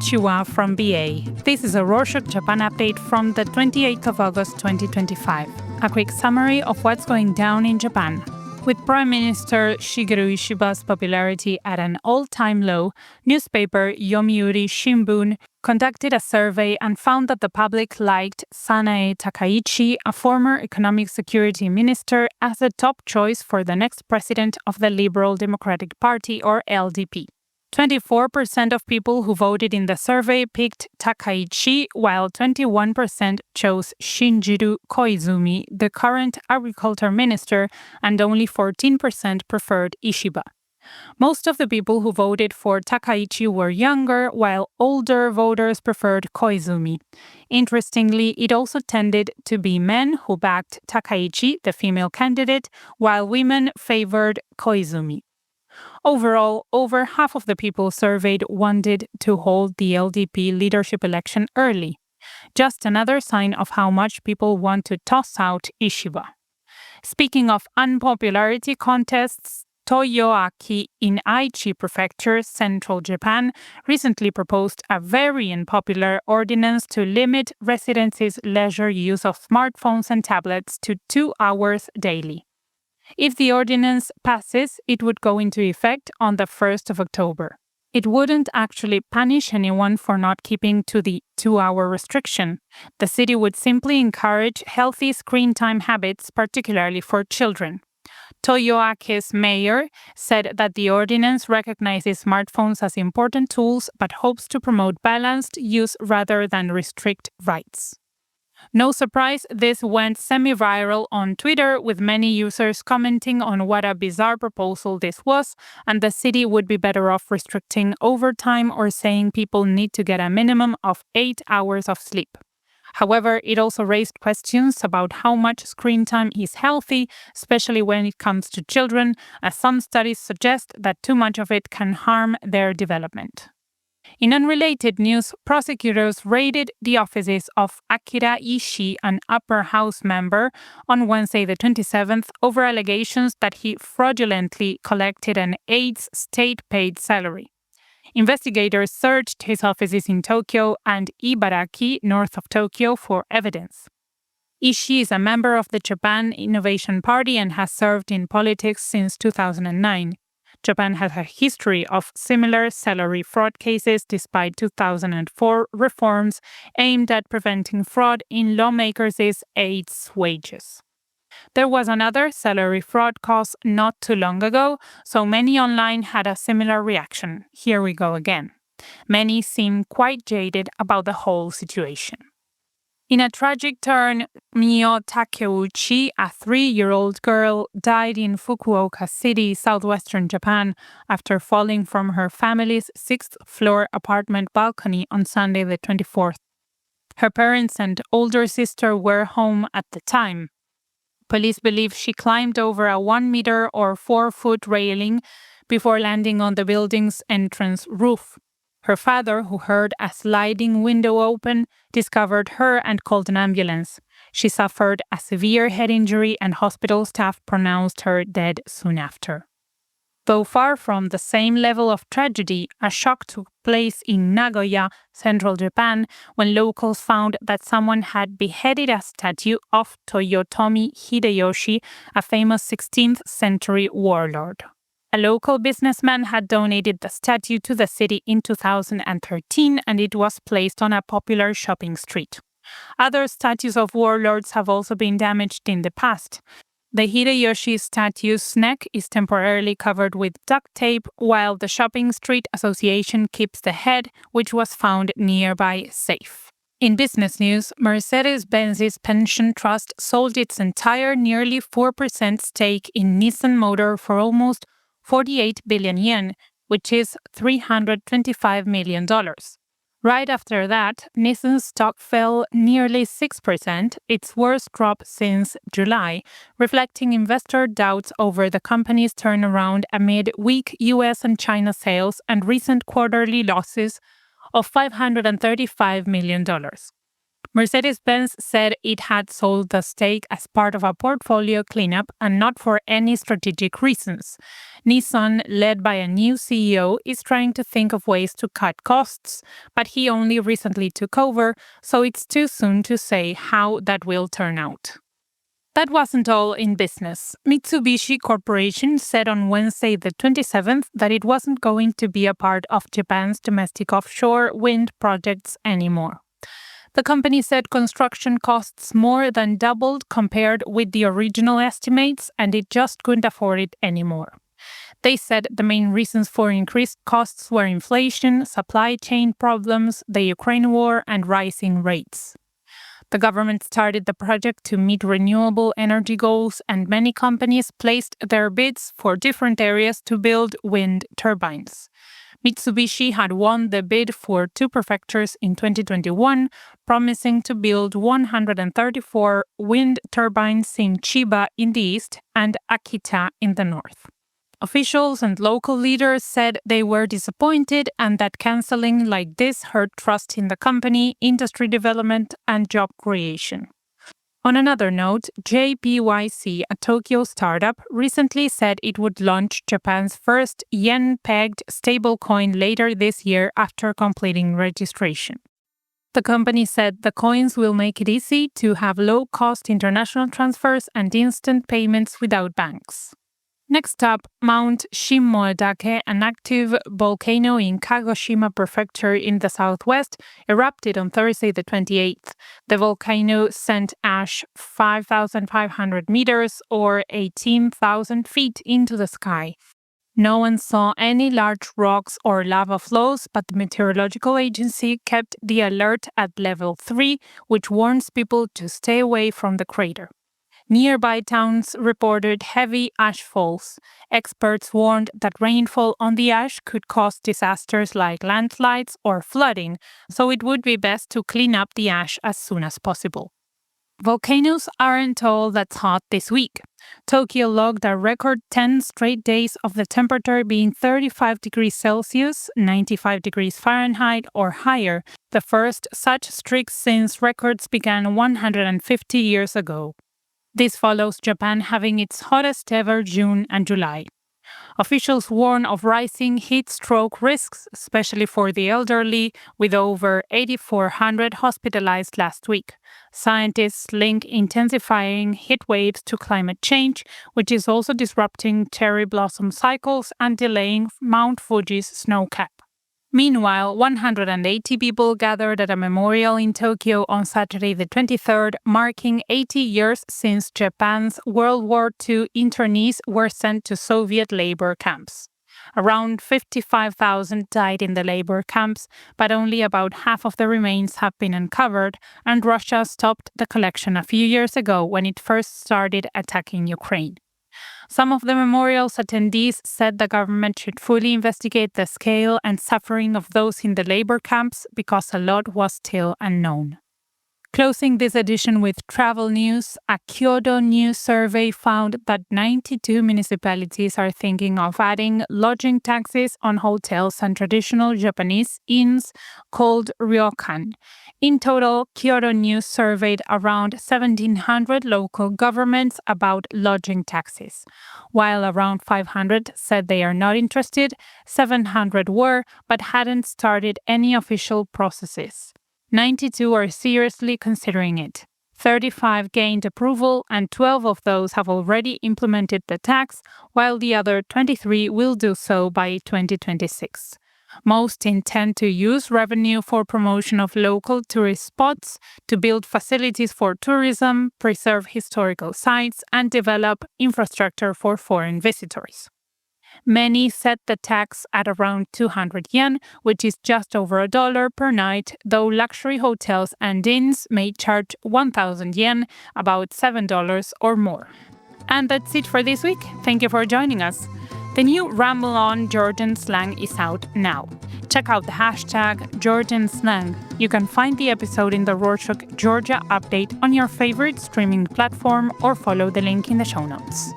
Konnichiwa from BA. This is a Rorschach Japan update from the 28th of August 2025. A quick summary of what's going down in Japan. With Prime Minister Shigeru Ishiba's popularity at an all-time low, newspaper Yomiuri Shimbun conducted a survey and found that the public liked Sanae Takaichi, a former economic security minister, as the top choice for the next president of the Liberal Democratic Party, or LDP. 24% of people who voted in the survey picked Takaichi, while 21% chose Shinjiro Koizumi, the current agriculture minister, and only 14% preferred Ishiba. Most of the people who voted for Takaichi were younger, while older voters preferred Koizumi. Interestingly, it also tended to be men who backed Takaichi, the female candidate, while women favored Koizumi. Overall, over half of the people surveyed wanted to hold the LDP leadership election early. Just another sign of how much people want to toss out Ishiba. Speaking of unpopularity contests, Toyoaki in Aichi Prefecture, central Japan, recently proposed a very unpopular ordinance to limit residents' leisure use of smartphones and tablets to 2 hours daily. If the ordinance passes, it would go into effect on the 1st of October. It wouldn't actually punish anyone for not keeping to the 2-hour restriction. The city would simply encourage healthy screen time habits, particularly for children. Toyoaki's mayor said that the ordinance recognizes smartphones as important tools but hopes to promote balanced use rather than restrict rights. No surprise, this went semi-viral on Twitter, with many users commenting on what a bizarre proposal this was, and the city would be better off restricting overtime or saying people need to get a minimum of 8 hours of sleep. However, it also raised questions about how much screen time is healthy, especially when it comes to children, as some studies suggest that too much of it can harm their development. In unrelated news, prosecutors raided the offices of Akira Ishii, an upper house member, on Wednesday the 27th over allegations that he fraudulently collected an AIDS state-paid salary. Investigators searched his offices in Tokyo and Ibaraki, north of Tokyo, for evidence. Ishii is a member of the Japan Innovation Party and has served in politics since 2009. Japan has a history of similar salary fraud cases despite 2004 reforms aimed at preventing fraud in lawmakers' aides' wages. There was another salary fraud case not too long ago, so many online had a similar reaction. Here we go again. Many seem quite jaded about the whole situation. In a tragic turn, Mio Takeuchi, a 3-year-old girl, died in Fukuoka City, southwestern Japan, after falling from her family's 6th-floor apartment balcony on Sunday the 24th. Her parents and older sister were home at the time. Police believe she climbed over a 1-meter or 4-foot railing before landing on the building's entrance roof. Her father, who heard a sliding window open, discovered her and called an ambulance. She suffered a severe head injury and hospital staff pronounced her dead soon after. Though far from the same level of tragedy, a shock took place in Nagoya, central Japan, when locals found that someone had beheaded a statue of Toyotomi Hideyoshi, a famous 16th-century warlord. A local businessman had donated the statue to the city in 2013, and it was placed on a popular shopping street. Other statues of warlords have also been damaged in the past. The Hideyoshi statue's neck is temporarily covered with duct tape, while the Shopping Street Association keeps the head, which was found nearby, safe. In business news, Mercedes-Benz's pension trust sold its entire nearly 4% stake in Nissan Motor for almost 48 billion yen, which is $325 million. Right after that, Nissan's stock fell nearly 6%, its worst drop since July, reflecting investor doubts over the company's turnaround amid weak US and China sales and recent quarterly losses of $535 million. Mercedes-Benz said it had sold the stake as part of a portfolio cleanup and not for any strategic reasons. Nissan, led by a new CEO, is trying to think of ways to cut costs, but he only recently took over, so it's too soon to say how that will turn out. That wasn't all in business. Mitsubishi Corporation said on Wednesday the 27th that it wasn't going to be a part of Japan's domestic offshore wind projects anymore. The company said construction costs more than doubled compared with the original estimates, and it just couldn't afford it anymore. They said the main reasons for increased costs were inflation, supply chain problems, the Ukraine war, and rising rates. The government started the project to meet renewable energy goals, and many companies placed their bids for different areas to build wind turbines. Mitsubishi had won the bid for 2 prefectures in 2021, promising to build 134 wind turbines in Chiba in the east and Akita in the north. Officials and local leaders said they were disappointed and that canceling like this hurt trust in the company, industry development, and job creation. On another note, JPYC, a Tokyo startup, recently said it would launch Japan's first yen-pegged stablecoin later this year after completing registration. The company said the coins will make it easy to have low-cost international transfers and instant payments without banks. Next up, Mount Shimmoedake, an active volcano in Kagoshima Prefecture in the southwest, erupted on Thursday the 28th. The volcano sent ash 5,500 meters or 18,000 feet into the sky. No one saw any large rocks or lava flows, but the meteorological agency kept the alert at level 3, which warns people to stay away from the crater. Nearby towns reported heavy ash falls. Experts warned that rainfall on the ash could cause disasters like landslides or flooding, so it would be best to clean up the ash as soon as possible. Volcanoes aren't all that's hot this week. Tokyo logged a record 10 straight days of the temperature being 35 degrees Celsius, 95 degrees Fahrenheit or higher, the first such streak since records began 150 years ago. This follows Japan having its hottest ever June and July. Officials warn of rising heat stroke risks, especially for the elderly, with over 8,400 hospitalized last week. Scientists link intensifying heat waves to climate change, which is also disrupting cherry blossom cycles and delaying Mount Fuji's snowcap. Meanwhile, 180 people gathered at a memorial in Tokyo on Saturday the 23rd, marking 80 years since Japan's World War II internees were sent to Soviet labor camps. Around 55,000 died in the labor camps, but only about half of the remains have been uncovered, and Russia stopped the collection a few years ago when it first started attacking Ukraine. Some of the memorial's attendees said the government should fully investigate the scale and suffering of those in the labor camps because a lot was still unknown. Closing this edition with travel news, a Kyoto News survey found that 92 municipalities are thinking of adding lodging taxes on hotels and traditional Japanese inns called ryokan. In total, Kyoto News surveyed around 1,700 local governments about lodging taxes. While around 500 said they are not interested, 700 were, but hadn't started any official processes. 92 are seriously considering it. 35 gained approval, and 12 of those have already implemented the tax, while the other 23 will do so by 2026. Most intend to use revenue for promotion of local tourist spots, to build facilities for tourism, preserve historical sites, and develop infrastructure for foreign visitors. Many set the tax at around 200 yen, which is just over $1 per night, though luxury hotels and inns may charge 1,000 yen, about $7 or more. And that's it for this week. Thank you for joining us. The new Ramble On Georgian slang is out now. Check out the hashtag Georgian slang. You can find the episode in the Rorschach Georgia update on your favorite streaming platform or follow the link in the show notes.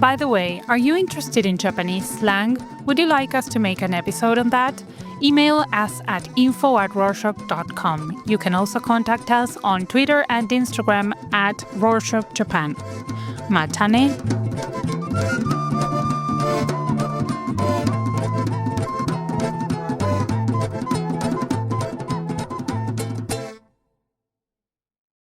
By the way, are you interested in Japanese slang? Would you like us to make an episode on that? email us at info@rorschach.com. You can also contact us on Twitter and Instagram at Rorschach Japan. Matane!